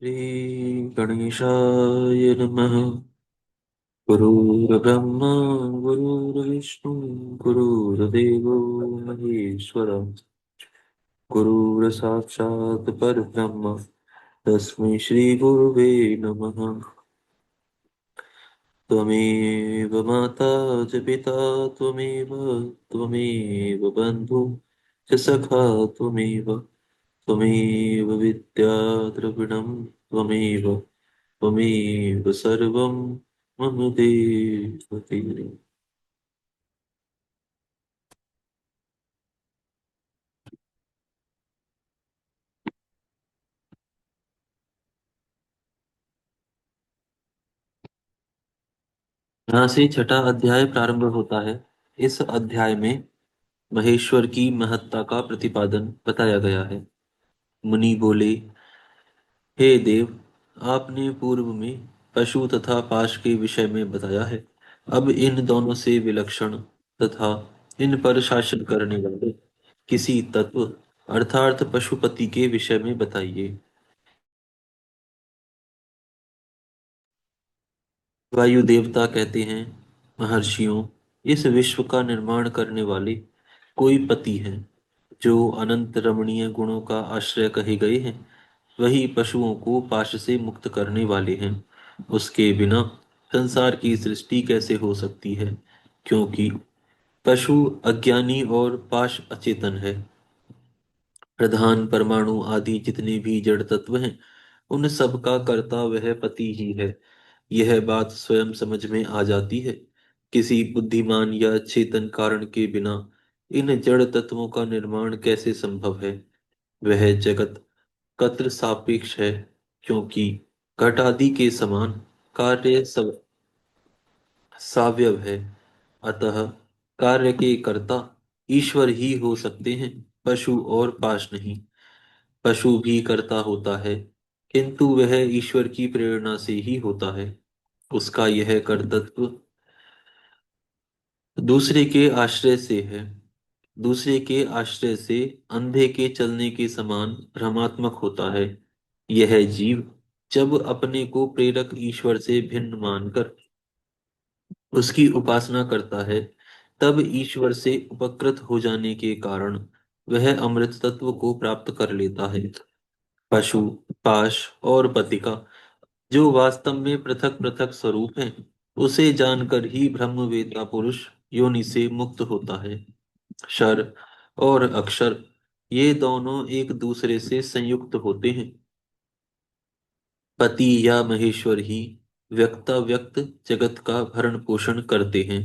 श्री गणेशाय नमः। गुरुर्ब्रह्मा गुरुर्विष्णु गुरुर्देवो महेश्वर गुरुर्साक्षात् परब्रह्म तस्मै श्री गुरुवे नमः। त्वमेव माता च पिता त्वमेव त्वमेव बन्धु च सखा त्वमेव त्वमेव विद्या द्रविणं त्वमेव त्वमेव सर्वं मम देवते। यहाँ से छठा अध्याय प्रारंभ होता है। इस अध्याय में महेश्वर की महत्ता का प्रतिपादन बताया गया है। मुनि बोले, हे देव, आपने पूर्व में पशु तथा पाश के विषय में बताया है। अब इन दोनों से विलक्षण तथा इन पर शासन करने वाले किसी तत्व अर्थात पशुपति के विषय में बताइए। वायु देवता कहते हैं, महर्षियों, इस विश्व का निर्माण करने वाले कोई पति हैं जो अनंत रमणीय गुणों का आश्रय कहे गए हैं। वही पशुओं को पाश से मुक्त करने वाले हैं। उसके बिना संसार की सृष्टि कैसे हो सकती है, क्योंकि पशु अज्ञानी और पाश अचेतन है। प्रधान परमाणु आदि जितने भी जड़ तत्व हैं, उन सब का कर्ता वह पति ही है। यह बात स्वयं समझ में आ जाती है। किसी बुद्धिमान या चेतन कारण के बिना इन जड़ तत्वों का निर्माण कैसे संभव है। वह जगत कत्र सापेक्ष है, क्योंकि घट आदि के समान कार्य सब सावयव है। अतः कार्य के कर्ता ईश्वर ही हो सकते हैं, पशु और पाश नहीं। पशु भी कर्ता होता है, किंतु वह ईश्वर की प्रेरणा से ही होता है। उसका यह कर्तृत्व दूसरे के आश्रय से है। दूसरे के आश्रय से अंधे के चलने के समान भ्रमात्मक होता है। यह जीव जब अपने को प्रेरक ईश्वर से भिन्न मानकर उसकी उपासना करता है, तब ईश्वर से उपकृत हो जाने के कारण वह अमृत तत्व को प्राप्त कर लेता है। पशु, पाश और पतिका जो वास्तव में पृथक पृथक स्वरूप हैं, उसे जानकर ही ब्रह्मवेत्ता पुरुष योनि से मुक्त होता है। क्षर और अक्षर ये दोनों एक दूसरे से संयुक्त होते हैं। पति या महेश्वर ही व्यक्त जगत का भरण पोषण करते हैं।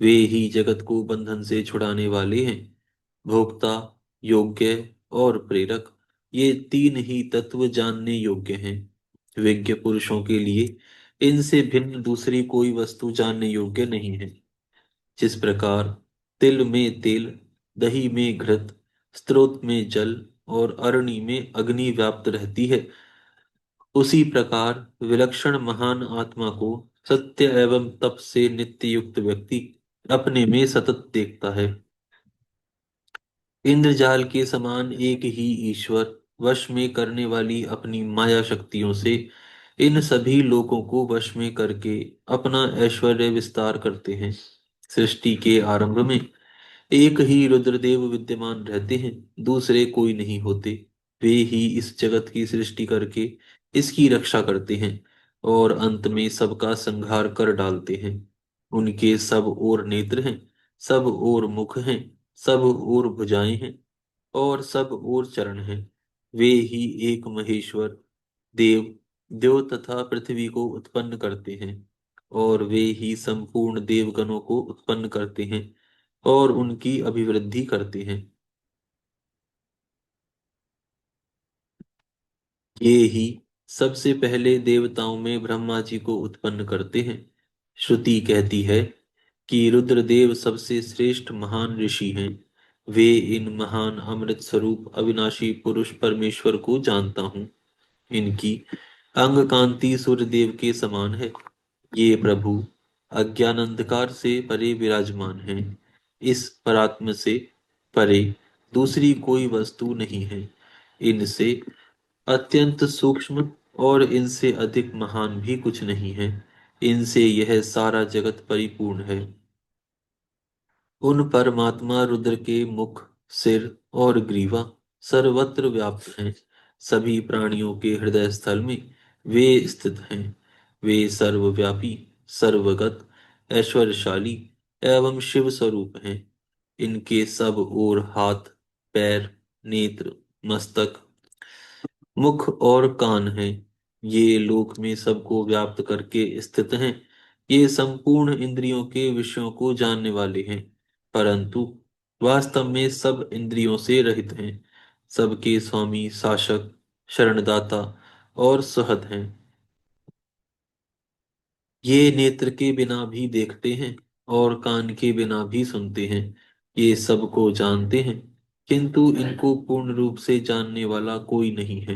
वे ही जगत को बंधन से छुड़ाने वाले हैं। भोक्ता, योग्य और प्रेरक, ये तीन ही तत्व जानने योग्य हैं। विज्ञ पुरुषों के लिए इनसे भिन्न दूसरी कोई वस्तु जानने योग्य नहीं है। जिस प्रकार तिल में तेल, दही में घृत, स्रोत में जल और अरणी में अग्नि व्याप्त रहती है, उसी प्रकार विलक्षण महान आत्मा को सत्य एवं तप से नित्य युक्त व्यक्ति अपने में सतत देखता है। इंद्रजाल के समान एक ही ईश्वर वश में करने वाली अपनी माया शक्तियों से इन सभी लोगों को वश में करके अपना ऐश्वर्य विस्तार करते हैं। सृष्टि के आरंभ में एक ही रुद्रदेव विद्यमान रहते हैं, दूसरे कोई नहीं होते। वे ही इस जगत की सृष्टि करके इसकी रक्षा करते हैं और अंत में सबका संहार कर डालते हैं। उनके सब ओर नेत्र हैं, सब ओर मुख हैं, सब ओर भुजाएं हैं और सब ओर चरण हैं। वे ही एक महेश्वर देव देव तथा पृथ्वी को उत्पन्न करते हैं, और वे ही संपूर्ण देवगणों को उत्पन्न करते हैं और उनकी अभिवृद्धि करते हैं। ये ही सबसे पहले देवताओं में ब्रह्मा जी को उत्पन्न करते हैं। श्रुति कहती है कि रुद्रदेव सबसे श्रेष्ठ महान ऋषि हैं। वे इन महान अमृत स्वरूप अविनाशी पुरुष परमेश्वर को जानता हूँ। इनकी अंग कांति सूर्यदेव के समान है। ये प्रभु अज्ञान अंधकार से परे विराजमान हैं। इस परात्म से परे दूसरी कोई वस्तु नहीं है। इनसे अत्यंत सूक्ष्म और इनसे अधिक महान भी कुछ नहीं है। इनसे यह सारा जगत परिपूर्ण है। उन परमात्मा रुद्र के मुख, सिर और ग्रीवा सर्वत्र व्याप्त हैं। सभी प्राणियों के हृदय स्थल में वे स्थित हैं। वे सर्वव्यापी, सर्वगत, ऐश्वर्यशाली एवं शिव स्वरूप हैं। इनके सब ओर हाथ, पैर, नेत्र, मस्तक, मुख और कान हैं। ये लोक में सबको व्याप्त करके स्थित हैं। ये संपूर्ण इंद्रियों के विषयों को जानने वाले हैं, परंतु वास्तव में सब इंद्रियों से रहित हैं। सबके स्वामी, शासक, शरणदाता और सहत हैं। ये नेत्र के बिना भी देखते हैं और कान के बिना भी सुनते हैं। ये सबको जानते हैं, किंतु इनको पूर्ण रूप से जानने वाला कोई नहीं है।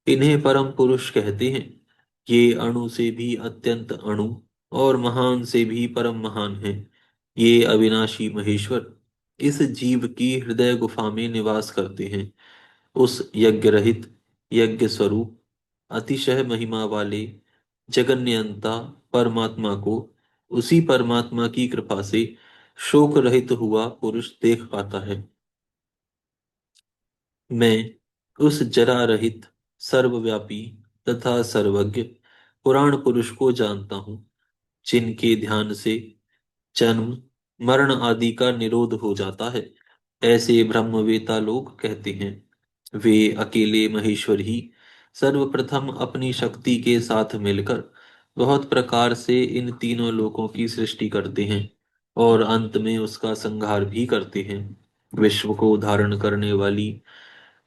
इन्हें परम पुरुष कहते हैं। ये अणु से भी अत्यंत अणु और महान से भी परम महान है। ये अविनाशी महेश्वर इस जीव की हृदय गुफा में निवास करते हैं। उस यज्ञ रहित, यज्ञ स्वरूप, अतिशय महिमा वाले जगन्यंता परमात्मा को उसी परमात्मा की कृपा से शोक रहित हुआ पुरुष देख पाता है। मैं उस जरा रहित, सर्वव्यापी तथा सर्वज्ञ पुराण पुरुष को जानता हूँ, जिनके ध्यान से जन्म, मरण आदि का निरोध हो जाता है। ऐसे ब्रह्मवेता लोग कहते हैं। वे अकेले महेश्वर ही सर्वप्रथम अपनी शक्ति के साथ मिलकर बहुत प्रकार से इन तीनों लोकों की सृष्टि करते हैं और अंत में उसका संहार भी करते हैं। विश्व को धारण करने वाली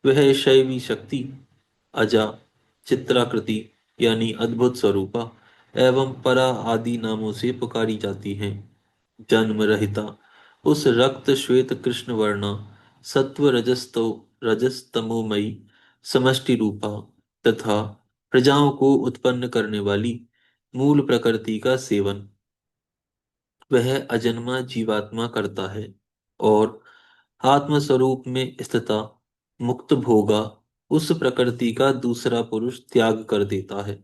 वह शैवी शक्ति अजा, चित्राकृति यानी अद्भुत स्वरूपा एवं परा आदि नामों से पुकारी जाती हैं। जन्म रहिता उस रक्त श्वेत कृष्ण वर्णा सत्व रजस्तो रजस्तमोमयी समष्टि रूपा तथा प्रजाओं को उत्पन्न करने वाली मूल प्रकृति का सेवन वह अजन्मा जीवात्मा करता है और आत्म स्वरूप में स्थिता मुक्त भोगा उस प्रकृति का दूसरा पुरुष त्याग कर देता है।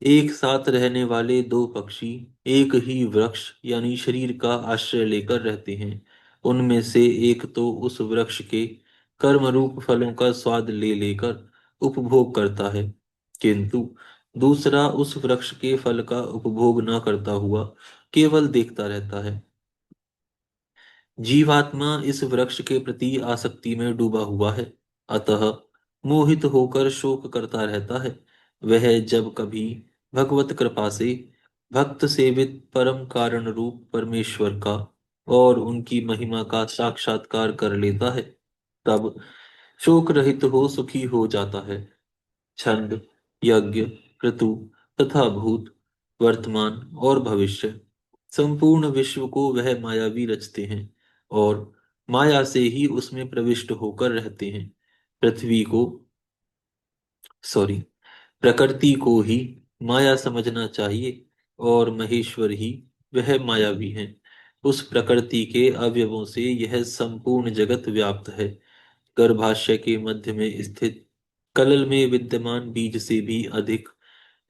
एक साथ रहने वाले दो पक्षी एक ही वृक्ष यानी शरीर का आश्रय लेकर रहते हैं। उनमें से एक तो उस वृक्ष के कर्म रूप फलों का स्वाद ले लेकर उपभोग करता है, किंतु दूसरा उस वृक्ष के फल का उपभोग न करता हुआ केवल देखता रहता है। जीवात्मा इस वृक्ष के प्रति आसक्ति में डूबा हुआ है, अतः मोहित होकर शोक करता रहता है। वह जब कभी भगवत कृपा से भक्त सेवित परम कारण रूप परमेश्वर का और उनकी महिमा का साक्षात्कार कर लेता है, तब शोक रहित हो सुखी हो जाता है। छंद, यज्ञ, क्रतु तथा भूत, वर्तमान और भविष्य संपूर्ण विश्व को वह मायावी रचते हैं और माया से ही उसमें प्रविष्ट होकर रहते हैं। पृथ्वी को सॉरी प्रकृति को ही माया समझना चाहिए और महेश्वर ही वह मायावी हैं। उस प्रकृति के अवयवों से यह संपूर्ण जगत व्याप्त है। गर्भाशय के मध्य में स्थित कलल में विद्यमान बीज से भी अधिक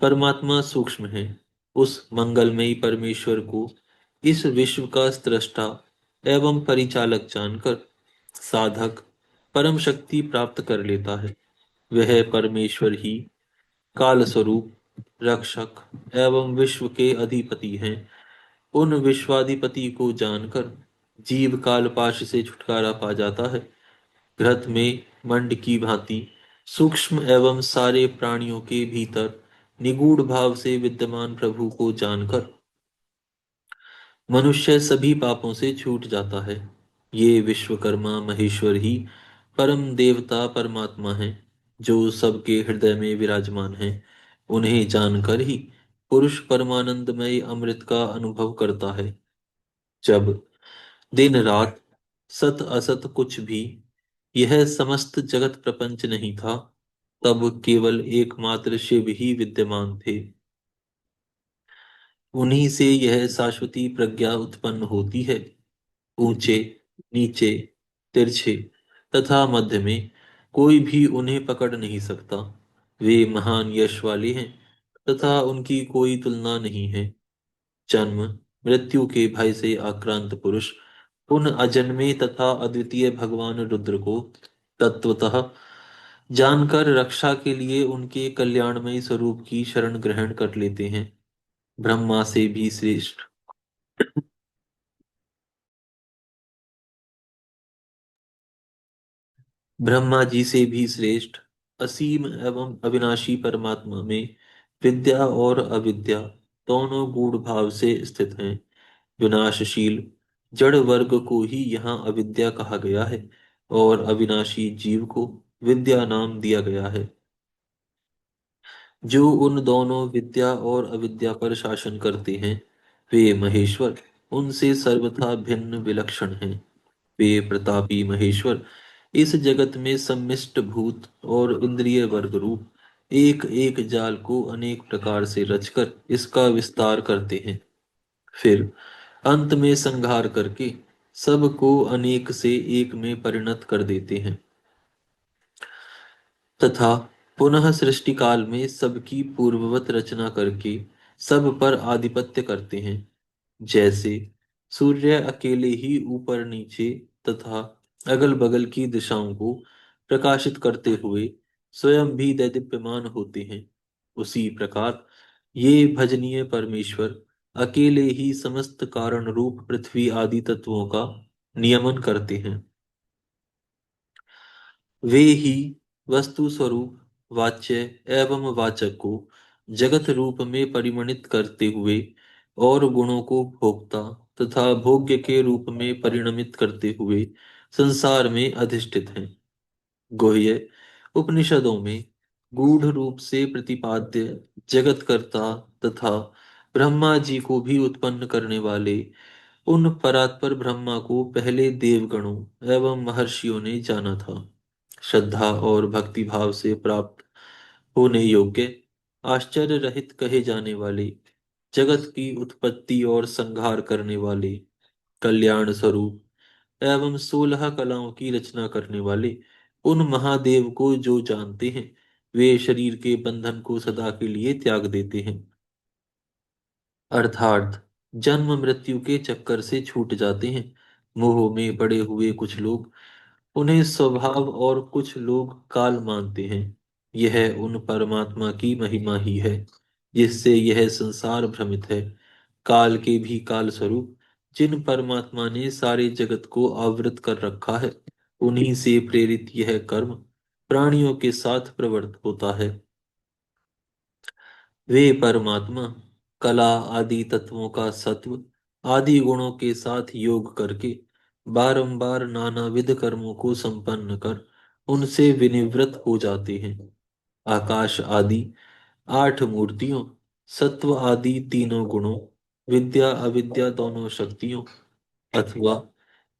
परमात्मा सूक्ष्म है। उस मंगलमयी परमेश्वर को इस विश्व का स्रष्टा एवं परिचालक जानकर साधक परम शक्ति प्राप्त कर लेता है। वह परमेश्वर ही काल स्वरूप, रक्षक एवं विश्व के अधिपति हैं। उन विश्वाधिपति को जानकर जीव कालपाश से छुटकारा पा जाता है। घृत में मंड की भांति सूक्ष्म एवं सारे प्राणियों के भीतर निगूढ़ भाव से विद्यमान प्रभु को जानकर मनुष्य सभी पापों से छूट जाता है। ये विश्वकर्मा महेश्वर ही परम देवता परमात्मा हैं, जो सबके हृदय में विराजमान हैं। उन्हें जानकर ही पुरुष परमानंदमय अमृत का अनुभव करता है। जब दिन रात, सत असत कुछ भी, यह समस्त जगत प्रपंच नहीं था, तब केवल एकमात्र शिव ही विद्यमान थे। उन्हीं से यह शाश्वती प्रज्ञा उत्पन्न होती है। ऊंचे, नीचे, तिरछे तथा मध्य में कोई भी उन्हें पकड़ नहीं सकता। वे महान यश वाले हैं तथा उनकी कोई तुलना नहीं है। जन्म मृत्यु के भय से आक्रांत पुरुष उन अजन्मे तथा अद्वितीय भगवान रुद्र को तत्वतः जानकर रक्षा के लिए उनके कल्याणमय स्वरूप की शरण ग्रहण कर लेते हैं। ब्रह्मा से भी श्रेष्ठ ब्रह्मा जी से भी श्रेष्ठ असीम एवं अविनाशी परमात्मा में विद्या और अविद्या दोनों गूढ़ भाव से स्थित हैं। विनाशशील जड़ वर्ग को ही यहाँ अविद्या कहा गया है और अविनाशी जीव को विद्या नाम दिया गया है। जो उन दोनों विद्या और अविद्या पर शासन करते हैं वे महेश्वर उनसे सर्वथा भिन्न विलक्षण हैं। वे प्रतापी महेश्वर इस जगत में सम्मिष्ट भूत और इंद्रिय वर्ग रूप एक एक जाल को अनेक प्रकार से रचकर इसका विस्तार करते हैं। फिर अंत में संहार करके सबको अनेक से एक में परिणत कर देते हैं तथा पुनः सृष्टि काल में सबकी पूर्ववत रचना करके सब पर आधिपत्य करते हैं। जैसे सूर्य अकेले ही ऊपर नीचे तथा अगल बगल की दिशाओं को प्रकाशित करते हुए स्वयं भी दैदीप्यमान होते हैं, उसी प्रकार ये भजनीय परमेश्वर अकेले ही समस्त कारण रूप पृथ्वी आदि तत्वों का नियमन करते हैं। वे ही वस्तु स्वरूप वाच्य एवं वाचक को जगत रूप में परिगणित करते हुए और गुणों को भोक्ता तथा भोग्य के रूप में परिणमित करते हुए संसार में अधिष्ठित हैं। गुह्य उपनिषदों में गूढ़ रूप से प्रतिपाद्य जगतकर्ता तथा ब्रह्मा जी को भी उत्पन्न करने वाले उन परात्पर ब्रह्मा को पहले देवगणों एवं महर्षियों ने जाना था। श्रद्धा और भक्ति भाव से प्राप्त होने योग्य आश्चर्य रहित कहे जाने वाले जगत की उत्पत्ति और संहार करने वाले कल्याण स्वरूप एवं 16 कलाओं की रचना करने वाले उन महादेव को जो जानते हैं वे शरीर के बंधन को सदा के लिए त्याग देते हैं, अर्थात जन्म मृत्यु के चक्कर से छूट जाते हैं। मोह में पड़े हुए कुछ लोग उन्हें स्वभाव और कुछ लोग काल मानते हैं। यह उन परमात्मा की महिमा ही है जिससे यह संसार भ्रमित है। काल के भी काल स्वरूप जिन परमात्मा ने सारे जगत को आवृत कर रखा है उन्हीं से प्रेरित यह कर्म प्राणियों के साथ प्रवृत्त होता है। वे परमात्मा कला आदि तत्वों का सत्व आदि गुणों के साथ योग करके बारंबार नानाविध कर्मों को संपन्न कर उनसे विनिवृत्त हो जाते हैं। आकाश आदि 8 मूर्तियों सत्व आदि तीनों गुणों विद्या अविद्या दोनों शक्तियों अथवा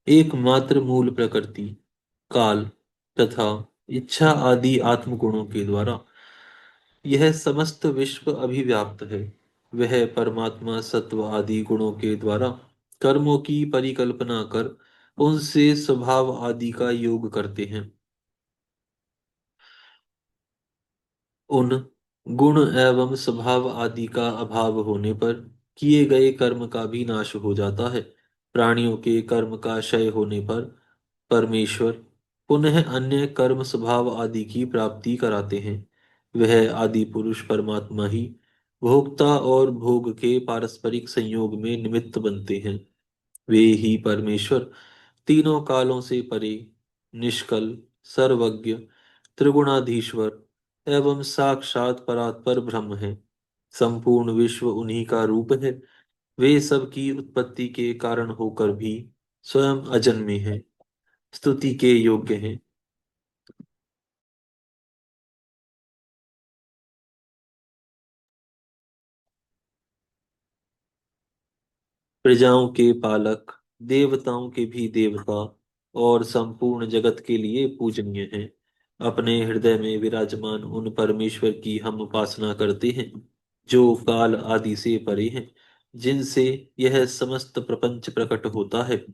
एकमात्र मूल प्रकृति काल तथा इच्छा आदि आत्मगुणों के द्वारा यह समस्त विश्व अभिव्याप्त है। वह परमात्मा सत्व आदि गुणों के द्वारा कर्मों की परिकल्पना कर उनसे स्वभाव आदि का योग करते हैं। उन गुण एवं स्वभाव आदि का अभाव होने पर किए गए कर्म का भी नाश हो जाता है। प्राणियों के कर्म का क्षय होने पर परमेश्वर पुनः अन्य कर्म स्वभाव आदि की प्राप्ति कराते हैं। वह आदि पुरुष परमात्मा ही भोक्ता और भोग के पारस्परिक संयोग में निमित्त बनते हैं। वे ही परमेश्वर तीनों कालों से परे निष्कल सर्वज्ञ त्रिगुणाधीश्वर एवं साक्षात परात्पर ब्रह्म है। संपूर्ण विश्व उन्हीं का रूप है। वे सब की उत्पत्ति के कारण होकर भी स्वयं अजन्मे हैं, स्तुति के योग्य हैं। प्रजाओं के पालक देवताओं के भी देवता और संपूर्ण जगत के लिए पूजनीय हैं। अपने हृदय में विराजमान उन परमेश्वर की हम उपासना करते हैं जो काल आदि से परे हैं, जिनसे यह समस्त प्रपंच प्रकट होता है।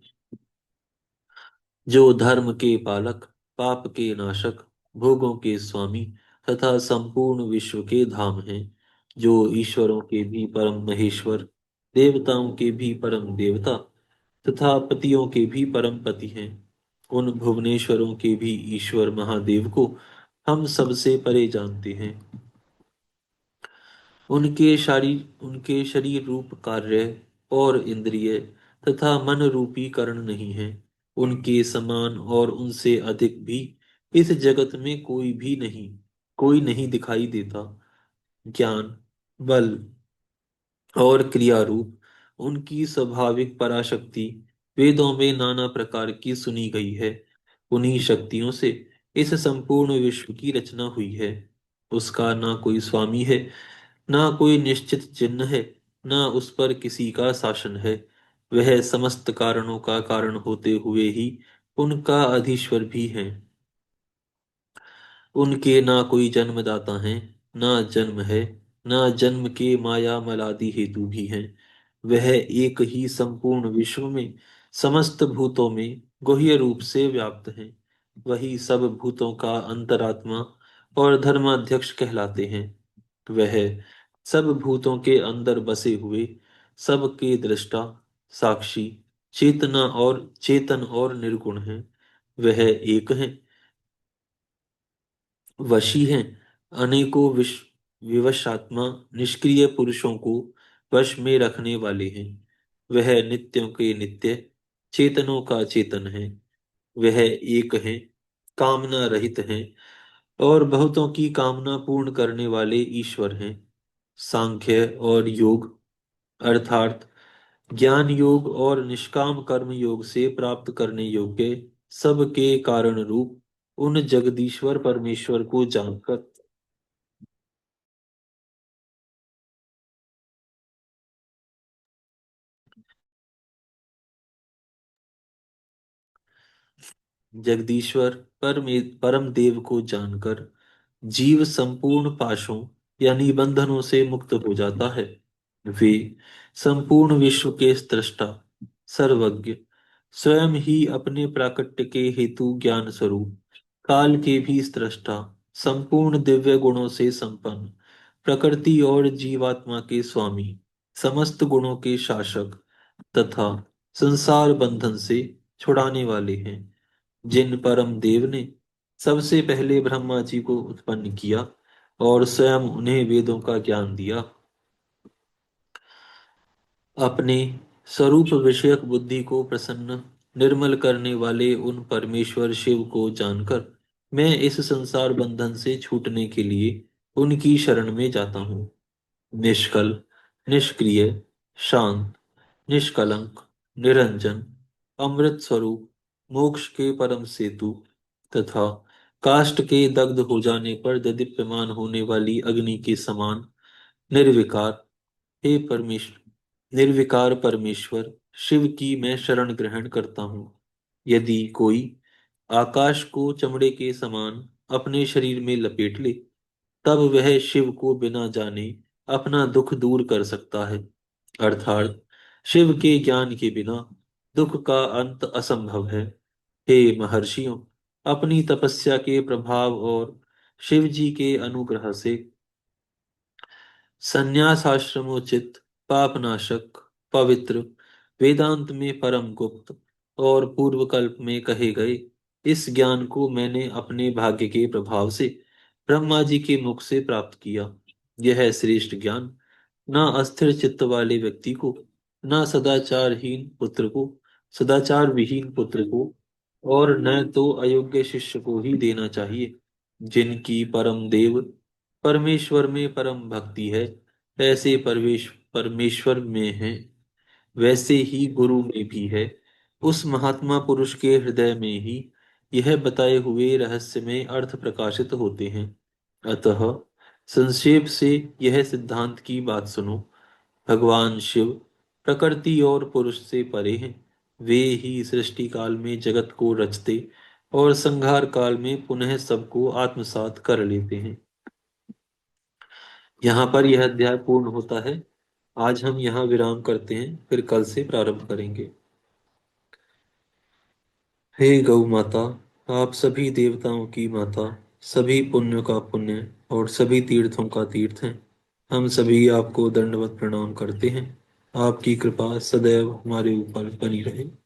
जो धर्म के पालक पाप के नाशक भोगों के स्वामी तथा संपूर्ण विश्व के धाम हैं, जो ईश्वरों के भी परम महेश्वर, देवताओं के भी परम देवता तथा पतियों के भी परम पति हैं। उन भुवनेश्वरों के भी ईश्वर महादेव को हम सबसे परे जानते हैं। उनके शरीर रूप कार्य और इंद्रिय तथा मन रूपी करण नहीं है। उनके समान और उनसे अधिक भी इस जगत में कोई नहीं दिखाई देता। ज्ञान, बल और क्रिया रूप उनकी स्वाभाविक पराशक्ति वेदों में नाना प्रकार की सुनी गई है। उन्हीं शक्तियों से इस संपूर्ण विश्व की रचना हुई है। उसका ना कोई स्वामी है, ना कोई निश्चित चिन्ह है, ना उस पर किसी का शासन है। वह समस्त कारणों का कारण होते हुए ही उनका अधीश्वर भी है। उनके ना कोई जन्मदाता है, ना जन्म है, ना जन्म के माया मलादि हेतु भी हैं। वह एक ही संपूर्ण विश्व में समस्त भूतों में गुह्य रूप से व्याप्त है। वही सब भूतों का अंतरात्मा और धर्माध्यक्ष कहलाते हैं। वह सब भूतों के अंदर बसे हुए सबके दृष्टा, साक्षी, चेतन और निर्गुण है। वह एक है, वशी हैं, अनेकों विवशात्मा निष्क्रिय पुरुषों को वश में रखने वाले हैं। वह नित्यों के नित्य, चेतनों का चेतन है। वह एक है, कामना रहित हैं और बहुतों की कामना पूर्ण करने वाले ईश्वर हैं। सांख्य और योग अर्थात ज्ञान योग और निष्काम कर्म योग से प्राप्त करने योग्य सबके कारण रूप उन जगदीश्वर परमेश्वर को जानकर जगदीश्वर परम देव को जानकर जीव संपूर्ण पाशों यानी बंधनों से मुक्त हो जाता है। वे संपूर्ण विश्व के सृष्टा, सर्वज्ञ, स्वयं ही अपने प्राकट्य के हेतु ज्ञान स्वरूप, काल के भी सृष्टा, संपूर्ण दिव्य गुणों से संपन्न, प्रकृति और जीवात्मा के स्वामी, समस्त गुणों के शासक तथा संसार बंधन से छुड़ाने वाले हैं। जिन परम देव ने सबसे पहले ब्रह्मा जी को उत्पन्न किया और स्वयं उन्हें वेदों का ज्ञान दिया, अपने स्वरूप विषयक बुद्धि को प्रसन्न निर्मल करने वाले उन परमेश्वर शिव को जानकर मैं इस संसार बंधन से छूटने के लिए उनकी शरण में जाता हूँ। निष्कल, निष्क्रिय, शांत, निष्कलंक, निरंजन, अमृत स्वरूप, मोक्ष के परम सेतु तथा काष्ठ के दग्ध हो जाने पर ददीप्यमान होने वाली अग्नि के समान निर्विकार हे परमेश्वर निर्विकार परमेश्वर शिव की मैं शरण ग्रहण करता हूँ। यदि कोई आकाश को चमड़े के समान अपने शरीर में लपेट ले, तब वह शिव को बिना जाने अपना दुख दूर कर सकता है। अर्थात शिव के ज्ञान के बिना दुख का अंत असंभव है। हे महर्षियों, अपनी तपस्या के प्रभाव और शिव जी के अनुग्रह से संन्यासाश्रमोचित, पापनाशक, पवित्र, वेदांत में परम गुप्त और पूर्व कल्प में कहे गए इस ज्ञान को मैंने अपने भाग्य के प्रभाव से ब्रह्मा जी के मुख से प्राप्त किया। यह श्रेष्ठ ज्ञान ना अस्थिर चित्त वाले व्यक्ति को, ना सदाचार विहीन पुत्र को और न तो अयोग्य शिष्य को ही देना चाहिए। जिनकी परम देव परमेश्वर में परम भक्ति है, ऐसे परमेश्वर में है, वैसे ही गुरु में भी है। उस महात्मा पुरुष के हृदय में ही यह बताए हुए रहस्यमय अर्थ प्रकाशित होते हैं। अतः संक्षेप से यह सिद्धांत की बात सुनो। भगवान शिव प्रकृति और पुरुष से परे हैं। वे ही सृष्टि काल में जगत को रचते और संहार काल में पुनः सबको आत्मसात कर लेते हैं। यहाँ पर यह अध्याय पूर्ण होता है। आज हम यहाँ विराम करते हैं, फिर कल से प्रारंभ करेंगे। हे गौ माता, आप सभी देवताओं की माता, सभी पुण्य का पुण्य और सभी तीर्थों का तीर्थ हैं। हम सभी आपको दंडवत प्रणाम करते हैं। आपकी कृपा सदैव हमारे ऊपर बनी रहे।